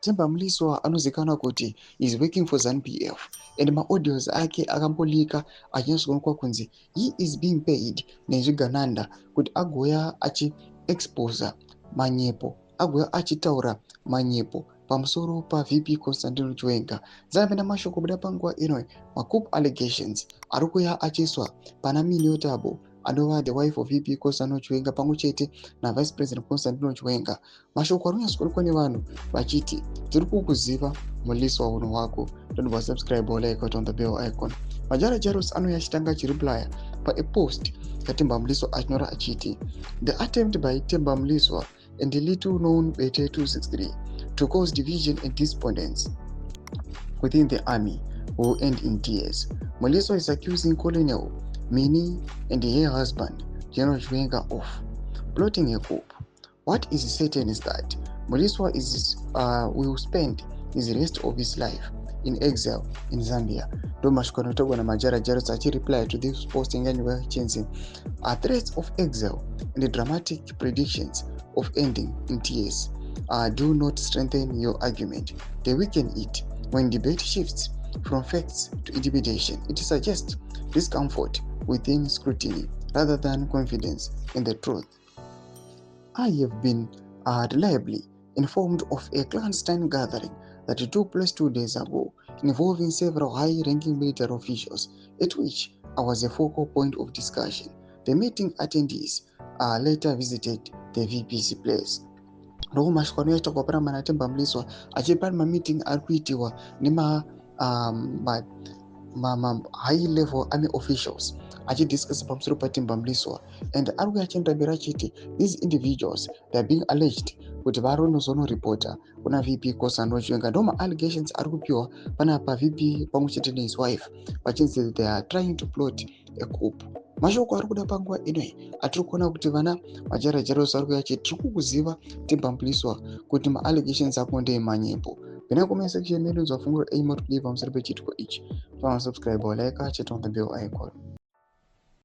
Temba Mliswa anozikana kuti is working for ZANU-PF and ma-audios ake akambolika achinyatsokuonekwa kunzi he is being paid nezvigananda kuti agoya achi-exposa manyepo, agoya achitaura manyepo pamusoro pa-VP Constantine Chiwenga. Dzapinda mashoko buda panguva ino ma-coup allegations arikuya achiswa pana Minotabo anova the wife of VP Constantine Chiwenga pamwechete na Vice President Constantine Chiwenga. Mashoko arikunyatsokuonekwa nevanhu vachiti tiri kukuziva Mliswa uno wako. Don't forget subscribe or like on the bell icon. Majara Jaros ano yachitanga achireplya pa a post yaTemba Mliswa achinyora achiti the attempt by Temba Mliswa and the little known ZVAITWA to cause division and despondence within the army will end in tears. Mliswa is accusing Colonel Mini and her husband General Chiwenga of plotting a coup. What is certain is that Mliswa will spend his rest of his life in exile in Zambia. Domashkono togo na Majara Jaros reply to this posting anywhere changing threats of exile and the dramatic predictions of ending in tears do not strengthen your argument. They weaken it. When debate shifts from facts to intimidation, it suggests discomfort within scrutiny rather than confidence in the truth. I have been reliably informed of a clandestine gathering that took place 2 days ago involving several high-ranking military officials, at which I was a focal point of discussion. The meeting attendees later visited the VP's place. Ndo mashikano yaita kwa para mana Temba Mliswa achipari ma meeting arikuitiwa ni ma high level army officials achidiscuss pamusoro paTemba Mliswa and arikuya achindabira chiti these individuals they are being alleged kuti varonozono reporter kuna VP Constantine Chiwenga. Ndo ma allegations arikupiwa pana pa VP pamwechete ne his wife vachinzi they are trying to plot a coup. Mashoko arikuda panguva ino atiri kuona kuti vana Majara Jaros arikuya chiti tiri kukuziva Temba Mliswa kuti ma allegations ako ndeemanyepo. Pena comment section medu zvafungura aimot kudiva pamusoro pechitiko ichi. Subscribe or like, check on the bell icon.